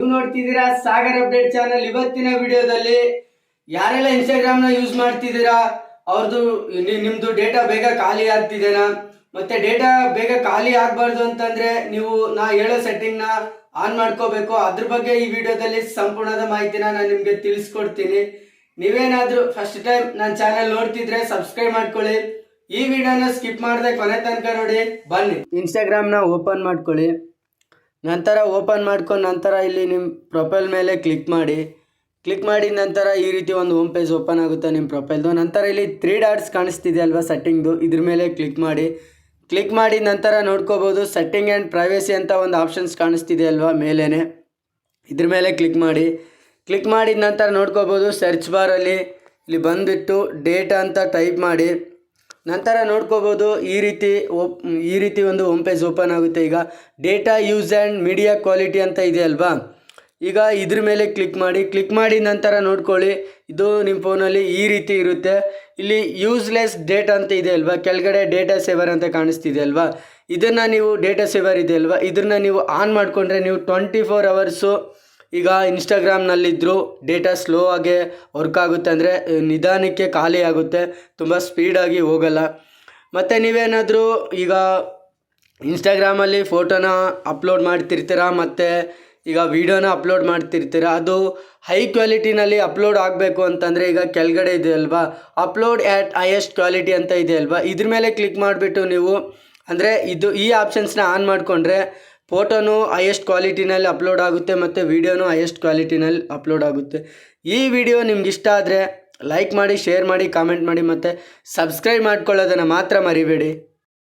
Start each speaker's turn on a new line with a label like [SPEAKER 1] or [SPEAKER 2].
[SPEAKER 1] ನೀವು ನೋಡ್ತಿದ್ದೀರಾ Sagar update channel. ಇವತ್ತಿನ ವಿಡಿಯೋದಲ್ಲಿ ಯಾರೆಲ್ಲ ಇನ್ಸ್ಟಾಗ್ರಾಮ್ ನ ಯೂಸ್ ಮಾಡ್ತಿದ್ದೀರಾ ಅವ್ರದ್ದು ನಿಮ್ದು ಡೇಟಾ ಬೇಗ ಖಾಲಿ ಆಗ್ತಿದೆನಾ, ಮತ್ತೆ ಡೇಟಾ ಬೇಗ ಖಾಲಿ ಆಗ್ಬಾರ್ದು ಅಂತಂದ್ರೆ ನೀವು ನಾ ಹೇಳೋ ಸೆಟ್ಟಿಂಗ್ ನ ಆನ್ ಮಾಡ್ಕೋಬೇಕು. ಅದ್ರ ಬಗ್ಗೆ ಈ ವಿಡಿಯೋದಲ್ಲಿ ಸಂಪೂರ್ಣದ ಮಾಹಿತಿನ ನಾನು ನಿಮ್ಗೆ ತಿಳಿಸ್ಕೊಡ್ತೀನಿ. ನೀವೇನಾದ್ರೂ ಫಸ್ಟ್ ಟೈಮ್ ನನ್ನ ಚಾನೆಲ್ ನೋಡ್ತಿದ್ರೆ ಸಬ್ಸ್ಕ್ರೈಬ್ ಮಾಡ್ಕೊಳ್ಳಿ. ಈ ವಿಡಿಯೋನ ಸ್ಕಿಪ್ ಮಾಡದೆ ಕೊನೆ ತನಕ ನೋಡಿ. ಬನ್ನಿ, ಇನ್ಸ್ಟಾಗ್ರಾಮ್ ನ ಓಪನ್ ಮಾಡ್ಕೊಳ್ಳಿ. ನಂತರ ಓಪನ್ ಮಾಡ್ಕೊಂಡು ನಂತರ ಇಲ್ಲಿ ನಿಮ್ಮ ಪ್ರೊಫೈಲ್ ಮೇಲೆ ಕ್ಲಿಕ್ ಮಾಡಿದ ನಂತರ ಈ ರೀತಿ ಒಂದು ಹೋಮ್ ಪೇಜ್ ಓಪನ್ ಆಗುತ್ತೆ ನಿಮ್ಮ ಪ್ರೊಫೈಲ್ದು. ನಂತರ ಇಲ್ಲಿ 3 ಡಾಟ್ಸ್ ಕಾಣಿಸ್ತಿದೆ ಅಲ್ವಾ ಸೆಟ್ಟಿಂಗ್ದು, ಇದ್ರ ಮೇಲೆ ಕ್ಲಿಕ್ ಮಾಡಿದ ನಂತರ ನೋಡ್ಕೋಬೋದು ಸೆಟ್ಟಿಂಗ್ ಆ್ಯಂಡ್ ಪ್ರೈವೇಸಿ ಅಂತ ಒಂದು ಆಪ್ಷನ್ಸ್ ಕಾಣಿಸ್ತಿದೆ ಅಲ್ವಾ ಮೇಲೇ, ಇದ್ರ ಮೇಲೆ ಕ್ಲಿಕ್ ಮಾಡಿದ ನಂತರ ನೋಡ್ಕೋಬೋದು ಸರ್ಚ್ ಬಾರಲ್ಲಿ ಇಲ್ಲಿ ಬಂದುಬಿಟ್ಟು ಡೇಟಾ ಅಂತ ಟೈಪ್ ಮಾಡಿ ನಂತರ ನೋಡ್ಕೋಬೋದು ಈ ರೀತಿ ಒಂದು ಹೋಮ್ ಪೇಜ್ ಓಪನ್ ಆಗುತ್ತೆ. ಈಗ data use and media quality ಅಂತ ಇದೆ ಅಲ್ವಾ, ಈಗ ಇದ್ರ ಮೇಲೆ ಕ್ಲಿಕ್ ಮಾಡಿ ನಂತರ ನೋಡ್ಕೊಳ್ಳಿ ಇದು ನಿಮ್ಮ ಫೋನಲ್ಲಿ ಈ ರೀತಿ ಇರುತ್ತೆ. ಇಲ್ಲಿ ಯೂಸ್ಲೆಸ್ ಡೇಟಾ ಅಂತ ಇದೆ ಅಲ್ವಾ, ಕೆಳಗಡೆ ಡೇಟಾ ಸೇವರ್ ಅಂತ ಕಾಣಿಸ್ತಿದೆ ಅಲ್ವಾ, ಇದನ್ನು ನೀವು ಡೇಟಾ ಸೇವರ್ ಇದೆ ಅಲ್ವಾ ಇದನ್ನು ನೀವು ಆನ್ ಮಾಡಿಕೊಂಡ್ರೆ ನೀವು 24 ಅವರ್ಸು ಈಗ ಇನ್ಸ್ಟಾಗ್ರಾಮ್ನಲ್ಲಿದ್ದರೂ ಡೇಟಾ ಸ್ಲೋ ಆಗಿ ವರ್ಕ್ ಆಗುತ್ತೆ, ಅಂದರೆ ನಿಧಾನಕ್ಕೆ ಖಾಲಿ ಆಗುತ್ತೆ, ತುಂಬ ಸ್ಪೀಡಾಗಿ ಹೋಗಲ್ಲ. ಮತ್ತು ನೀವೇನಾದರೂ ಈಗ ಇನ್ಸ್ಟಾಗ್ರಾಮಲ್ಲಿ ಫೋಟೋನ ಅಪ್ಲೋಡ್ ಮಾಡ್ತಿರ್ತೀರ ಮತ್ತು ಈಗ ವೀಡಿಯೋನ ಅಪ್ಲೋಡ್ ಮಾಡ್ತಿರ್ತೀರ, ಅದು ಹೈ ಕ್ವಾಲಿಟಿನಲ್ಲಿ ಅಪ್ಲೋಡ್ ಆಗಬೇಕು ಅಂತಂದರೆ ಈಗ ಕೆಳಗಡೆ ಇದೆ ಅಲ್ವಾ ಅಪ್ಲೋಡ್ ಆ್ಯಟ್ ಹೈಯೆಸ್ಟ್ ಕ್ವಾಲಿಟಿ ಅಂತ ಇದೆ ಅಲ್ವಾ, ಇದ್ರ ಮೇಲೆ ಕ್ಲಿಕ್ ಮಾಡಿಬಿಟ್ಟು ನೀವು ಅಂದರೆ ಈ ಆಪ್ಷನ್ಸ್ನ ಆನ್ ಮಾಡಿಕೊಂಡ್ರೆ ಫೋಟೋನು ಹೈಯೆಸ್ಟ್ ಕ್ವಾಲಿಟಿನಲ್ಲಿ ಅಪ್ಲೋಡ್ ಆಗುತ್ತೆ ಮತ್ತು ವೀಡಿಯೋನು ಹೈಯೆಸ್ಟ್ ಕ್ವಾಲಿಟಿನಲ್ಲಿ ಅಪ್ಲೋಡ್ ಆಗುತ್ತೆ. ಈ ವಿಡಿಯೋ ನಿಮ್ಗೆ ಇಷ್ಟ ಆದರೆ ಲೈಕ್ ಮಾಡಿ, ಶೇರ್ ಮಾಡಿ, ಕಾಮೆಂಟ್ ಮಾಡಿ ಮತ್ತು ಸಬ್ಸ್ಕ್ರೈಬ್ ಮಾಡ್ಕೊಳ್ಳೋದನ್ನು ಮಾತ್ರ ಮರಿಬೇಡಿ.